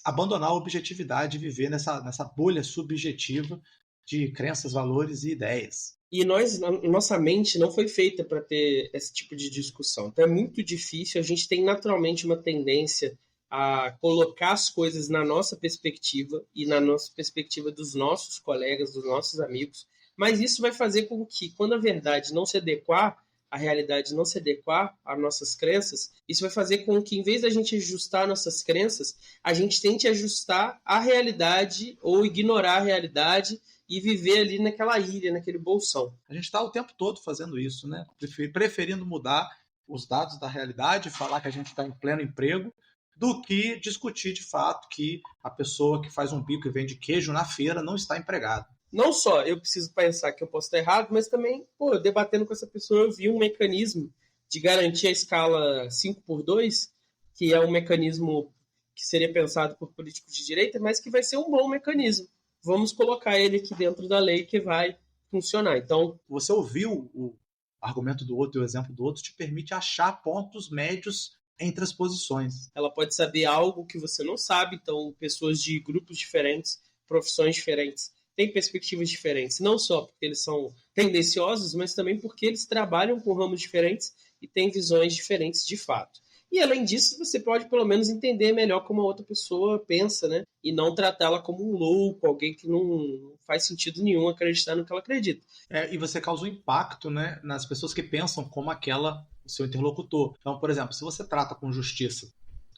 Speaker 2: abandonar a objetividade e viver nessa bolha subjetiva de crenças, valores e ideias.
Speaker 1: E nossa mente não foi feita para ter esse tipo de discussão. Então é muito difícil. A gente tem naturalmente uma tendência a colocar as coisas na nossa perspectiva e na nossa perspectiva dos nossos colegas, dos nossos amigos. Mas isso vai fazer com que, quando a verdade não se adequar, a realidade não se adequar às nossas crenças, isso vai fazer com que, em vez da gente ajustar nossas crenças, a gente tente ajustar a realidade ou ignorar a realidade e viver ali naquela ilha, naquele bolsão.
Speaker 2: A gente está o tempo todo fazendo isso, né? Preferindo mudar os dados da realidade, falar que a gente está em pleno emprego, do que discutir de fato que a pessoa que faz um bico e vende queijo na feira não está empregada.
Speaker 1: Não só eu preciso pensar que eu posso estar errado, mas também, debatendo com essa pessoa, eu vi um mecanismo de garantir a escala 5x2, que é um mecanismo que seria pensado por políticos de direita, mas que vai ser um bom mecanismo. Vamos colocar ele aqui dentro da lei que vai funcionar. Então,
Speaker 2: você ouviu o argumento do outro e o exemplo do outro te permite achar pontos médios entre as posições.
Speaker 1: Ela pode saber algo que você não sabe, então pessoas de grupos diferentes, profissões diferentes, têm perspectivas diferentes, não só porque eles são tendenciosos, mas também porque eles trabalham com ramos diferentes e têm visões diferentes de fato. E além disso, você pode pelo menos entender melhor como a outra pessoa pensa, né? E não tratá-la como um louco, alguém que não faz sentido nenhum acreditar no que ela acredita.
Speaker 2: E você causa um impacto, né, nas pessoas que pensam como o seu interlocutor. Então, por exemplo, se você trata com justiça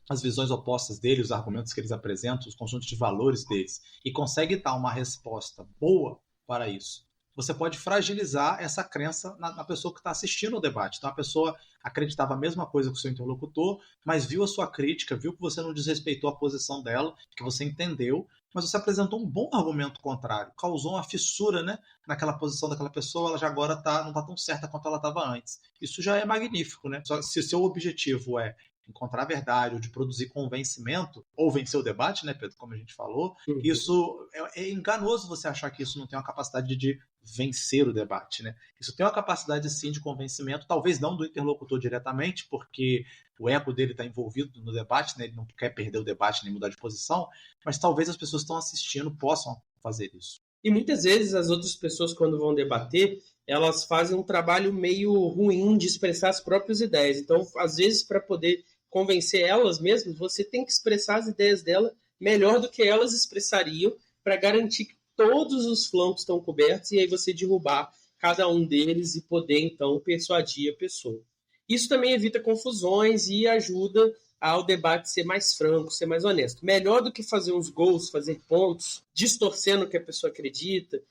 Speaker 2: as visões opostas deles, os argumentos que eles apresentam, os conjuntos de valores deles, e consegue dar uma resposta boa para isso, você pode fragilizar essa crença na pessoa que está assistindo o debate. Então, a pessoa acreditava a mesma coisa que o seu interlocutor, mas viu a sua crítica, viu que você não desrespeitou a posição dela, que você entendeu, mas você apresentou um bom argumento contrário, causou uma fissura, né, naquela posição daquela pessoa, ela já agora não está tão certa quanto ela estava antes. Isso já é magnífico, né? Só se o seu objetivo é encontrar a verdade ou de produzir convencimento, ou vencer o debate, né, Pedro, como a gente falou, isso é enganoso você achar que isso não tem uma capacidade de vencer o debate, né? Isso tem uma capacidade, sim, de convencimento, talvez não do interlocutor diretamente, porque o ego dele está envolvido no debate, né? Ele não quer perder o debate nem mudar de posição, mas talvez as pessoas que estão assistindo possam fazer isso.
Speaker 1: E muitas vezes as outras pessoas, quando vão debater, elas fazem um trabalho meio ruim de expressar as próprias ideias. Então, às vezes, para poder convencer elas mesmas, você tem que expressar as ideias dela melhor do que elas expressariam para garantir que todos os flancos estão cobertos e aí você derrubar cada um deles e poder, então, persuadir a pessoa. Isso também evita confusões e ajuda ao debate ser mais franco, ser mais honesto. Melhor do que fazer uns gols, fazer pontos, distorcendo o que a pessoa acredita,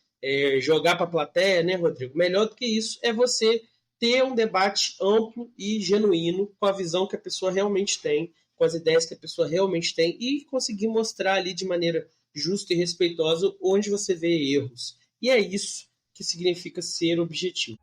Speaker 1: jogar para a plateia, né, Rodrigo? Melhor do que isso é você ter um debate amplo e genuíno com a visão que a pessoa realmente tem, com as ideias que a pessoa realmente tem e conseguir mostrar ali de maneira justa e respeitosa onde você vê erros. E é isso que significa ser objetivo.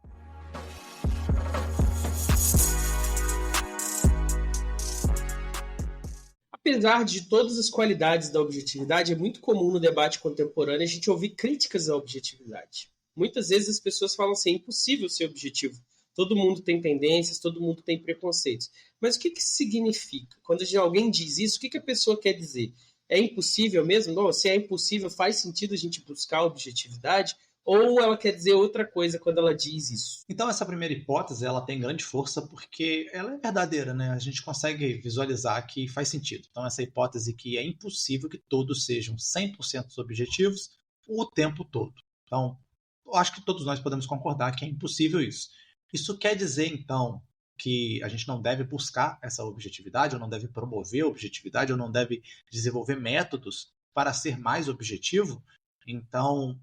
Speaker 1: Apesar de todas as qualidades da objetividade, é muito comum no debate contemporâneo a gente ouvir críticas à objetividade. Muitas vezes as pessoas falam assim, é impossível ser objetivo. Todo mundo tem tendências, todo mundo tem preconceitos. Mas o que significa? Quando alguém diz isso, o que a pessoa quer dizer? É impossível mesmo? Não, se é impossível, faz sentido a gente buscar a objetividade? Ou ela quer dizer outra coisa quando ela diz isso?
Speaker 2: Então, essa primeira hipótese, ela tem grande força porque ela é verdadeira, né? A gente consegue visualizar que faz sentido. Então, essa hipótese que é impossível que todos sejam 100% objetivos o tempo todo. Então, eu acho que todos nós podemos concordar que é impossível isso. Isso quer dizer, então, que a gente não deve buscar essa objetividade, ou não deve promover a objetividade, ou não deve desenvolver métodos para ser mais objetivo? Então,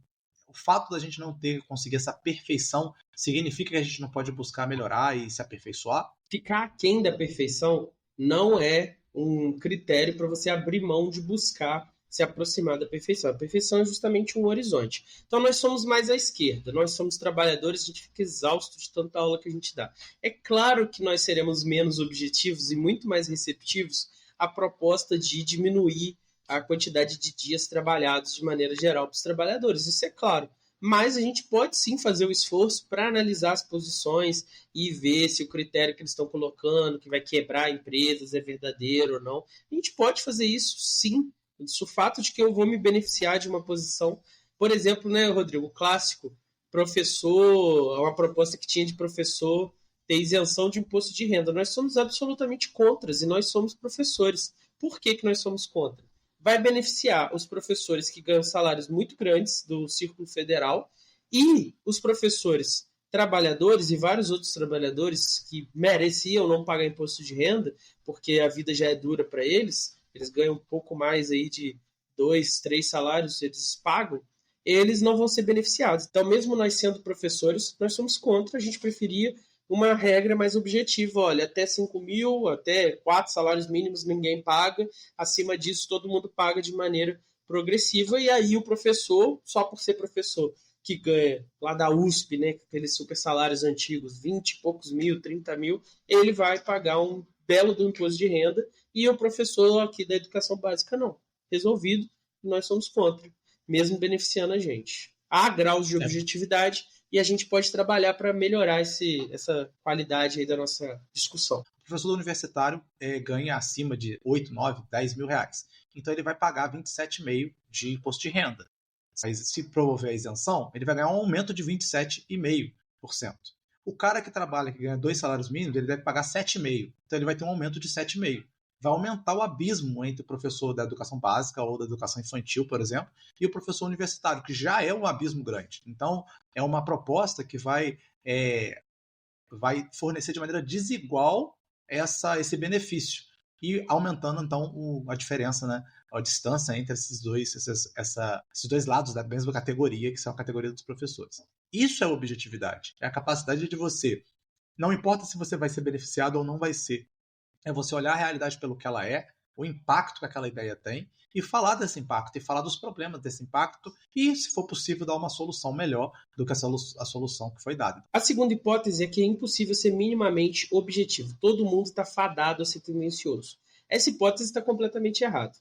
Speaker 2: o fato da gente não conseguir essa perfeição significa que a gente não pode buscar melhorar e se aperfeiçoar?
Speaker 1: Ficar aquém da perfeição não é um critério para você abrir mão de buscar se aproximar da perfeição. A perfeição é justamente um horizonte. Então nós somos mais à esquerda, nós somos trabalhadores, a gente fica exausto de tanta aula que a gente dá. É claro que nós seremos menos objetivos e muito mais receptivos à proposta de diminuir a quantidade de dias trabalhados de maneira geral para os trabalhadores, isso é claro. Mas a gente pode sim fazer o esforço para analisar as posições e ver se o critério que eles estão colocando, que vai quebrar empresas, é verdadeiro ou não. A gente pode fazer isso sim. O fato de que eu vou me beneficiar de uma posição, por exemplo, né, Rodrigo, o clássico, professor, uma proposta que tinha de professor ter isenção de imposto de renda. Nós somos absolutamente contra e nós somos professores. Por que nós somos contra? Vai beneficiar os professores que ganham salários muito grandes do Círculo Federal e os professores trabalhadores e vários outros trabalhadores que mereciam não pagar imposto de renda, porque a vida já é dura para eles, eles ganham um pouco mais aí de 2, 3 salários, eles pagam, eles não vão ser beneficiados. Então, mesmo nós sendo professores, nós somos contra, a gente preferia uma regra mais objetiva, olha, até 5 mil, até 4 salários mínimos ninguém paga, acima disso todo mundo paga de maneira progressiva, e aí o professor, só por ser professor, que ganha lá da USP, né, aqueles super salários antigos, 20 e poucos mil, 30 mil, ele vai pagar um belo do imposto de renda, e o professor aqui da educação básica não. Resolvido, nós somos contra, mesmo beneficiando a gente. Há graus de objetividade, e a gente pode trabalhar para melhorar essa qualidade aí da nossa discussão.
Speaker 2: O professor universitário ganha acima de 8, 9, 10 mil reais. Então ele vai pagar 27,5% de imposto de renda. Mas se promover a isenção, ele vai ganhar um aumento de 27,5%. O cara que trabalha, que ganha 2 salários mínimos, ele deve pagar 7,5%. Então ele vai ter um aumento de 7,5%. Vai aumentar o abismo entre o professor da educação básica ou da educação infantil, por exemplo, e o professor universitário, que já é um abismo grande. Então, é uma proposta que vai fornecer de maneira desigual esse benefício e aumentando, então, a diferença, né, a distância entre esses dois lados da mesma categoria, que são a categoria dos professores. Isso é objetividade. É a capacidade de você, não importa se você vai ser beneficiado ou não vai ser, é você olhar a realidade pelo que ela é, o impacto que aquela ideia tem, e falar desse impacto, e falar dos problemas desse impacto, e, se for possível, dar uma solução melhor do que a solução que foi dada.
Speaker 1: A segunda hipótese é que é impossível ser minimamente objetivo. Todo mundo está fadado a ser tendencioso. Essa hipótese está completamente errada.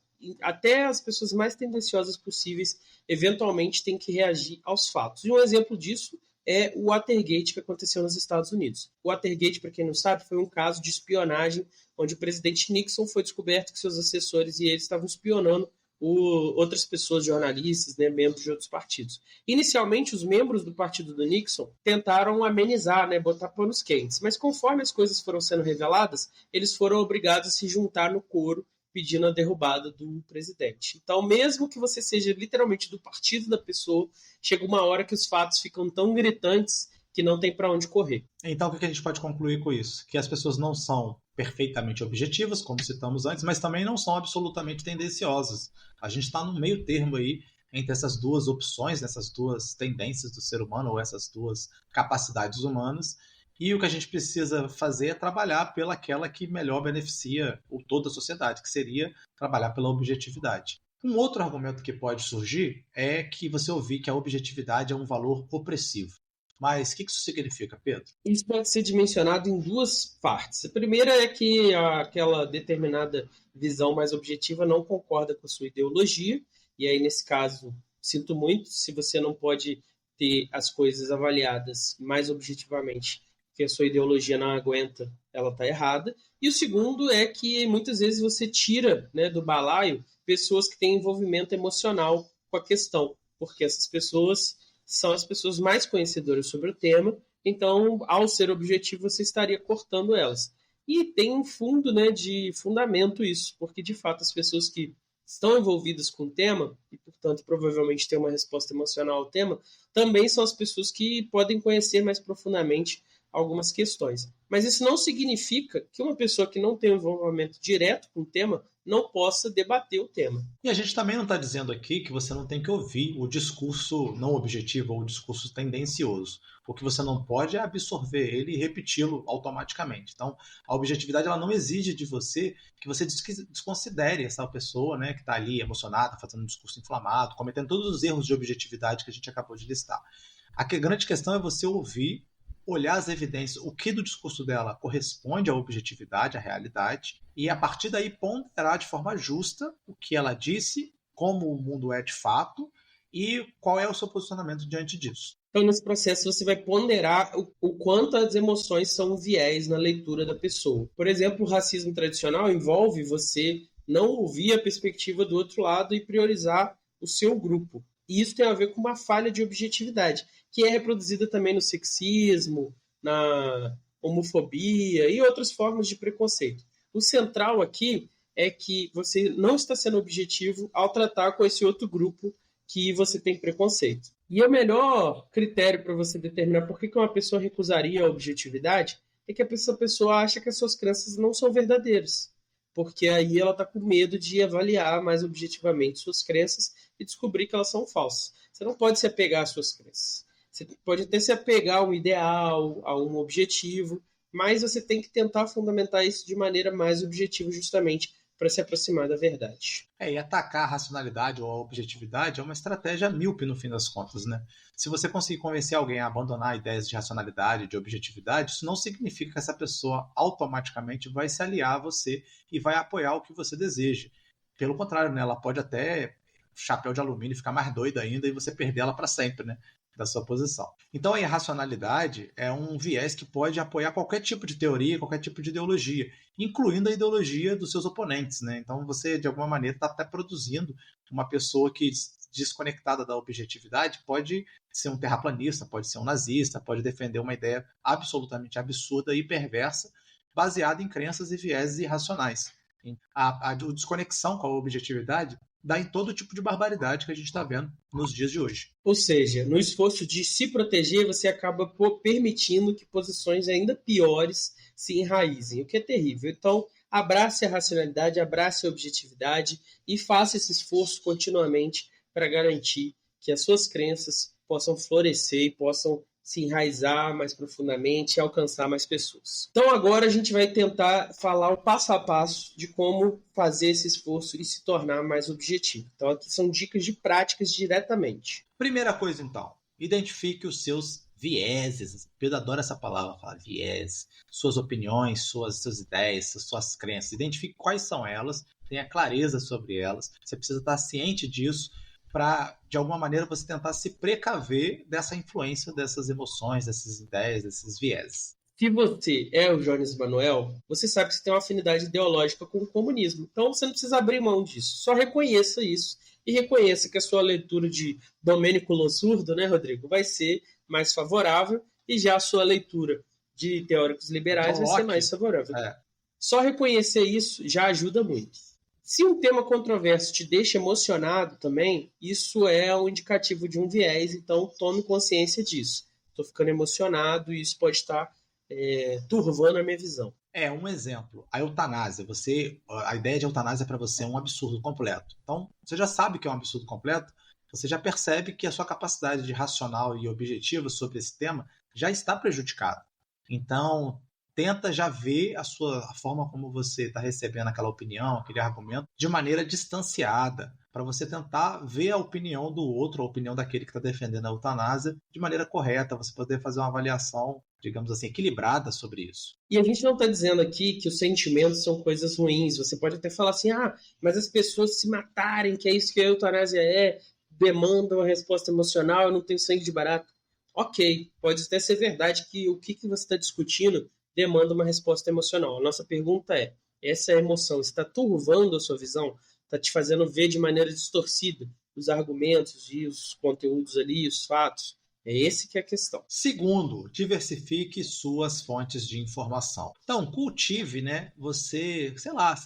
Speaker 1: Até as pessoas mais tendenciosas possíveis, eventualmente, têm que reagir aos fatos. E um exemplo disso é o Watergate que aconteceu nos Estados Unidos. O Watergate, para quem não sabe, foi um caso de espionagem onde o presidente Nixon foi descoberto que seus assessores e eles estavam espionando outras pessoas, jornalistas, né, membros de outros partidos. Inicialmente, os membros do partido do Nixon tentaram amenizar, né, botar panos quentes, mas conforme as coisas foram sendo reveladas, eles foram obrigados a se juntar no coro pedindo a derrubada do presidente. Então, mesmo que você seja literalmente do partido da pessoa, chega uma hora que os fatos ficam tão gritantes que não tem para onde correr.
Speaker 2: Então, o que a gente pode concluir com isso? Que as pessoas não são perfeitamente objetivas, como citamos antes, mas também não são absolutamente tendenciosas. A gente está no meio termo aí entre essas duas opções, essas duas tendências do ser humano, ou essas duas capacidades humanas, e o que a gente precisa fazer é trabalhar pelaquela que melhor beneficia toda a sociedade, que seria trabalhar pela objetividade. Um outro argumento que pode surgir é que você ouvir que a objetividade é um valor opressivo. Mas o que isso significa, Pedro?
Speaker 1: Isso pode ser dimensionado em duas partes. A primeira é que aquela determinada visão mais objetiva não concorda com a sua ideologia, e aí, nesse caso, sinto muito, se você não pode ter as coisas avaliadas mais objetivamente, que a sua ideologia não aguenta, ela está errada. E o segundo é que muitas vezes você tira, né, do balaio pessoas que têm envolvimento emocional com a questão, porque essas pessoas são as pessoas mais conhecedoras sobre o tema, então, ao ser objetivo, você estaria cortando elas. E tem um fundo, né, de fundamento isso, porque, de fato, as pessoas que estão envolvidas com o tema, e, portanto, provavelmente têm uma resposta emocional ao tema, também são as pessoas que podem conhecer mais profundamente algumas questões. Mas isso não significa que uma pessoa que não tem um envolvimento direto com o tema não possa debater o tema.
Speaker 2: E a gente também não está dizendo aqui que você não tem que ouvir o discurso não objetivo ou o discurso tendencioso. O que você não pode é absorver ele e repeti-lo automaticamente. Então, a objetividade ela não exige de você que você desconsidere essa pessoa, né, que está ali emocionada, fazendo um discurso inflamado, cometendo todos os erros de objetividade que a gente acabou de listar. A grande questão é você ouvir, olhar as evidências, o que do discurso dela corresponde à objetividade, à realidade, e a partir daí ponderar de forma justa o que ela disse, como o mundo é de fato e qual é o seu posicionamento diante disso.
Speaker 1: Então, nesse processo, você vai ponderar o quanto as emoções são um viés na leitura da pessoa. Por exemplo, o racismo tradicional envolve você não ouvir a perspectiva do outro lado e priorizar o seu grupo. E isso tem a ver com uma falha de objetividade, que é reproduzida também no sexismo, na homofobia e outras formas de preconceito. O central aqui é que você não está sendo objetivo ao tratar com esse outro grupo que você tem preconceito. E o melhor critério para você determinar por que uma pessoa recusaria a objetividade é que essa pessoa acha que as suas crenças não são verdadeiras. Porque aí ela está com medo de avaliar mais objetivamente suas crenças e descobrir que elas são falsas. Você não pode se apegar às suas crenças. Você pode até se apegar a um ideal, a um objetivo, mas você tem que tentar fundamentar isso de maneira mais objetiva, justamente para se aproximar da verdade.
Speaker 2: E atacar a racionalidade ou a objetividade é uma estratégia míope no fim das contas, né? Se você conseguir convencer alguém a abandonar ideias de racionalidade, de objetividade, isso não significa que essa pessoa automaticamente vai se aliar a você e vai apoiar o que você deseja. Pelo contrário, né? Ela pode até chapéu de alumínio ficar mais doida ainda e você perder ela para sempre, né? Da sua posição. Então, a irracionalidade é um viés que pode apoiar qualquer tipo de teoria, qualquer tipo de ideologia, incluindo a ideologia dos seus oponentes, né? Então, você, de alguma maneira, está até produzindo uma pessoa que, desconectada da objetividade, pode ser um terraplanista, pode ser um nazista, pode defender uma ideia absolutamente absurda e perversa, baseada em crenças e vieses irracionais. A desconexão com a objetividade dá em todo tipo de barbaridade que a gente está vendo nos dias de hoje.
Speaker 1: Ou seja, no esforço de se proteger, você acaba permitindo que posições ainda piores se enraizem, o que é terrível. Então, abrace a racionalidade, abrace a objetividade e faça esse esforço continuamente para garantir que as suas crenças possam florescer e possam se enraizar mais profundamente e alcançar mais pessoas. Então agora a gente vai tentar falar o passo a passo de como fazer esse esforço e se tornar mais objetivo. Então aqui são dicas de práticas diretamente.
Speaker 2: Primeira coisa então, identifique os seus vieses. Pedro adora essa palavra, fala viés. Suas opiniões, suas ideias, suas crenças. Identifique quais são elas, tenha clareza sobre elas. Você precisa estar ciente disso para, de alguma maneira, você tentar se precaver dessa influência dessas emoções, dessas ideias, desses vieses.
Speaker 1: Se você é o Jones Manuel, você sabe que você tem uma afinidade ideológica com o comunismo. Então você não precisa abrir mão disso. Só reconheça isso e reconheça que a sua leitura de Domênico Losurdo, né, Rodrigo, vai ser mais favorável e já a sua leitura de teóricos liberais vai ser mais favorável. Só reconhecer isso já ajuda muito. Se um tema controverso te deixa emocionado também, isso é um indicativo de um viés, então tome consciência disso. Estou ficando emocionado e isso pode estar turvando a minha visão.
Speaker 2: Um exemplo, a eutanásia. A ideia de eutanásia para você é um absurdo completo. Então, você já sabe que é um absurdo completo, você já percebe que a sua capacidade de racional e objetiva sobre esse tema já está prejudicada. Então, tenta já ver a forma como você está recebendo aquela opinião, aquele argumento, de maneira distanciada, para você tentar ver a opinião do outro, a opinião daquele que está defendendo a eutanásia, de maneira correta, você poder fazer uma avaliação, digamos assim, equilibrada sobre isso.
Speaker 1: E a gente não está dizendo aqui que os sentimentos são coisas ruins. Você pode até falar assim, mas as pessoas se matarem, que é isso que a eutanásia demandam uma resposta emocional, eu não tenho sangue de barata. Ok, pode até ser verdade que o que você está discutindo demanda uma resposta emocional. A nossa pergunta é, essa emoção está turvando a sua visão? Está te fazendo ver de maneira distorcida os argumentos e os conteúdos ali, os fatos? É esse que é a questão.
Speaker 2: Segundo, diversifique suas fontes de informação. Então, cultive, né? Você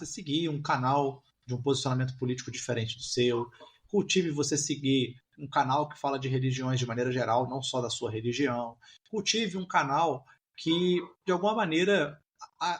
Speaker 2: seguir um canal de um posicionamento político diferente do seu. Cultive você seguir um canal que fala de religiões de maneira geral, não só da sua religião. Cultive um canal que, de alguma maneira,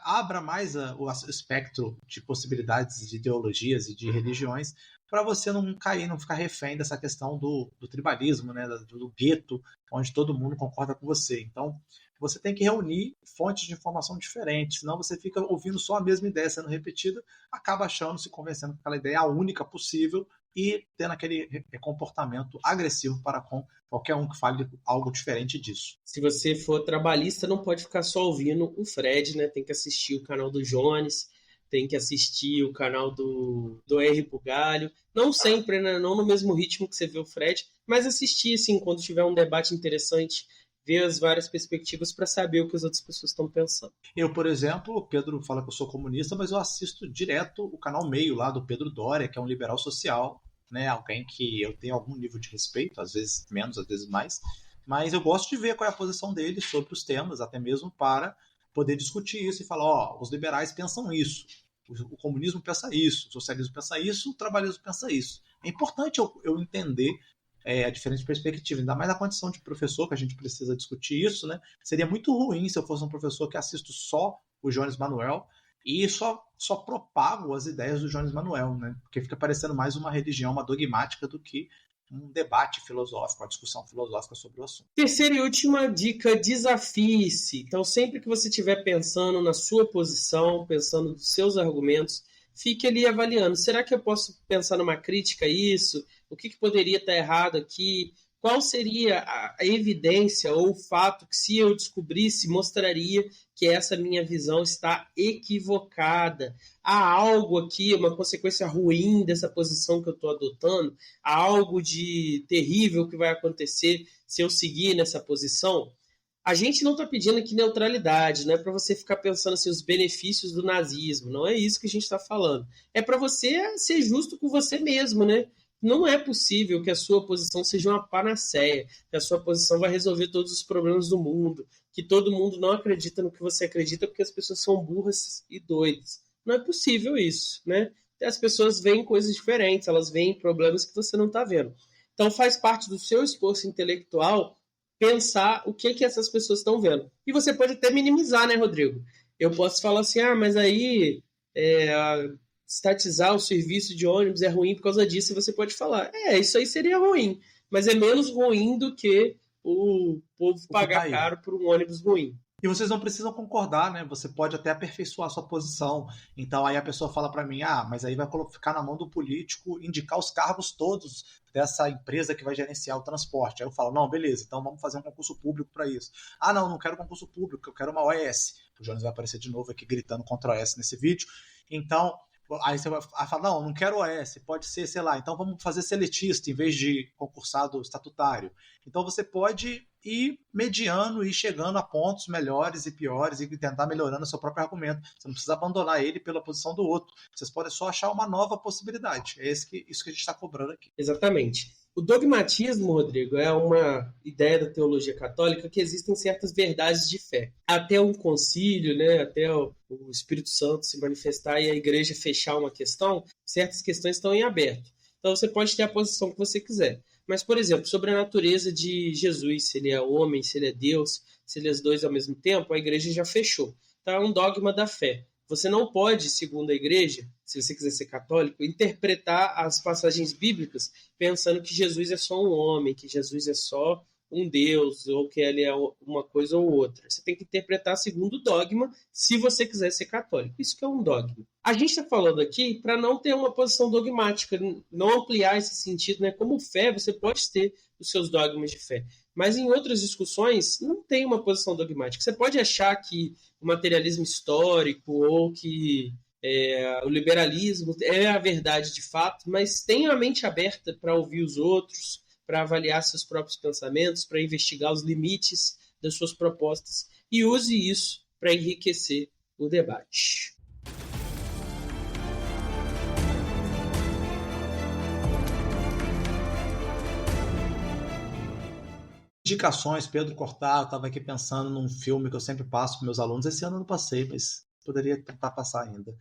Speaker 2: abra mais o espectro de possibilidades de ideologias e de religiões para você não cair, não ficar refém dessa questão do tribalismo, né, do gueto, onde todo mundo concorda com você. Então, você tem que reunir fontes de informação diferentes, senão você fica ouvindo só a mesma ideia sendo repetida, acaba achando, se convencendo que aquela ideia é a única possível e tendo aquele comportamento agressivo para com qualquer um que fale algo diferente disso.
Speaker 1: Se você for trabalhista, não pode ficar só ouvindo o Fred, né? Tem que assistir o canal do Jones, tem que assistir o canal do R. Bugalho. Não sempre, né? Não no mesmo ritmo que você vê o Fred, mas assistir, assim, quando tiver um debate interessante, ver as várias perspectivas para saber o que as outras pessoas estão pensando.
Speaker 2: Eu, por exemplo, o Pedro fala que eu sou comunista, mas eu assisto direto o canal Meio lá do Pedro Doria, que é um liberal social, né? Alguém que eu tenho algum nível de respeito, às vezes menos, às vezes mais, mas eu gosto de ver qual é a posição dele sobre os temas, até mesmo para poder discutir isso e falar, ó, os liberais pensam isso, o comunismo pensa isso, o socialismo pensa isso, o trabalhismo pensa isso. É importante eu entender a diferente perspectiva, ainda mais na condição de professor, que a gente precisa discutir isso, né? Seria muito ruim se eu fosse um professor que assisto só o Jones Manuel e só propago as ideias do Jones Manuel, né? Porque fica parecendo mais uma religião, uma dogmática do que um debate filosófico, uma discussão filosófica sobre o assunto.
Speaker 1: Terceira e última dica, desafie-se. Então, sempre que você estiver pensando na sua posição, pensando nos seus argumentos, fique ali avaliando. Será que eu posso pensar numa crítica a isso? O que poderia estar errado aqui? Qual seria a evidência ou o fato que, se eu descobrisse, mostraria que essa minha visão está equivocada? Há algo aqui, uma consequência ruim dessa posição que eu estou adotando? Há algo de terrível que vai acontecer se eu seguir nessa posição? A gente não está pedindo aqui neutralidade, não é para você ficar pensando assim, os benefícios do nazismo, não é isso que a gente está falando. É para você ser justo com você mesmo, né? Não é possível que a sua posição seja uma panaceia, que a sua posição vai resolver todos os problemas do mundo, que todo mundo não acredita no que você acredita porque as pessoas são burras e doidas. Não é possível isso, né? As pessoas veem coisas diferentes, elas veem problemas que você não está vendo. Então faz parte do seu esforço intelectual pensar o que essas pessoas estão vendo. E você pode até minimizar, né, Rodrigo? Eu posso falar assim, mas aí estatizar o serviço de ônibus é ruim por causa disso, e você pode falar, isso aí seria ruim, mas é menos ruim do que o povo pagar caro por um ônibus ruim.
Speaker 2: E vocês não precisam concordar, né? Você pode até aperfeiçoar a sua posição. Então aí a pessoa fala para mim, mas aí vai ficar na mão do político indicar os cargos todos dessa empresa que vai gerenciar o transporte. Aí eu falo, não, beleza, então vamos fazer um concurso público para isso. Não quero concurso público, eu quero uma OS. O Jones vai aparecer de novo aqui gritando contra a OS nesse vídeo. Então, aí você vai falar, não quero OS, pode ser, sei lá, então vamos fazer seletista em vez de concursado estatutário. Então você pode ir mediando e chegando a pontos melhores e piores e tentar melhorando o seu próprio argumento. Você não precisa abandonar ele pela posição do outro. Vocês podem só achar uma nova possibilidade. É isso que a gente está cobrando aqui.
Speaker 1: Exatamente. O dogmatismo, Rodrigo, é uma ideia da teologia católica que existem certas verdades de fé. Até um concílio, né, até o Espírito Santo se manifestar e a igreja fechar uma questão, certas questões estão em aberto. Então você pode ter a posição que você quiser. Mas, por exemplo, sobre a natureza de Jesus, se ele é homem, se ele é Deus, se ele é os dois ao mesmo tempo, a igreja já fechou. Então é um dogma da fé. Você não pode, segundo a igreja, se você quiser ser católico, interpretar as passagens bíblicas pensando que Jesus é só um homem, que Jesus é só um Deus, ou que ele é uma coisa ou outra. Você tem que interpretar segundo o dogma, se você quiser ser católico. Isso que é um dogma. A gente está falando aqui para não ter uma posição dogmática, não ampliar esse sentido, né? Como fé, você pode ter os seus dogmas de fé. Mas em outras discussões, não tem uma posição dogmática. Você pode achar que o materialismo histórico ou que o liberalismo é a verdade de fato, mas tenha a mente aberta para ouvir os outros, para avaliar seus próprios pensamentos, para investigar os limites das suas propostas e use isso para enriquecer o debate.
Speaker 2: Indicações, Pedro Cortar, eu estava aqui pensando num filme que eu sempre passo para meus alunos. Esse ano eu não passei, mas poderia tentar passar ainda.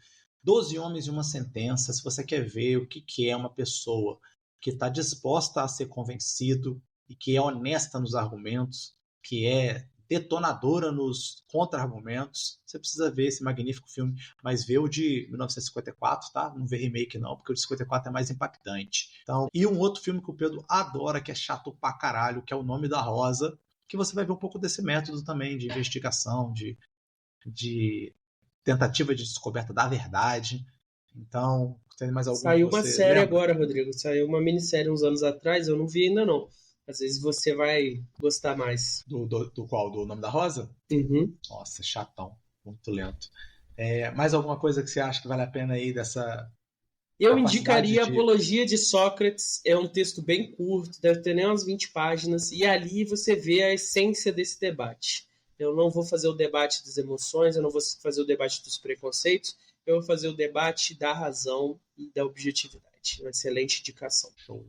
Speaker 2: 12 Homens e uma Sentença. Se você quer ver o que é uma pessoa que está disposta a ser convencido e que é honesta nos argumentos, que é detonadora nos contra-argumentos. Você precisa ver esse magnífico filme, mas vê o de 1954, tá? Não vê remake não, porque o de 54 é mais impactante. Então, e um outro filme que o Pedro adora, que é chato pra caralho, que é O Nome da Rosa, que você vai ver um pouco desse método também de investigação, de tentativa de descoberta da verdade. Então, tem mais algum que
Speaker 1: Saiu uma
Speaker 2: você
Speaker 1: série
Speaker 2: lembra?
Speaker 1: agora, Rodrigo. Saiu uma minissérie uns anos atrás, eu não vi ainda não. Às vezes você vai gostar mais.
Speaker 2: Do qual? Do Nome da Rosa?
Speaker 1: Uhum.
Speaker 2: Nossa, chatão. Muito lento. Mais alguma coisa que você acha que vale a pena aí dessa
Speaker 1: Eu
Speaker 2: capacidade
Speaker 1: indicaria a
Speaker 2: de...
Speaker 1: Apologia de Sócrates. É um texto bem curto, deve ter nem umas 20 páginas, e ali você vê a essência desse debate. Eu não vou fazer o debate das emoções, eu não vou fazer o debate dos preconceitos, eu vou fazer o debate da razão e da objetividade. Uma excelente indicação.
Speaker 2: Show.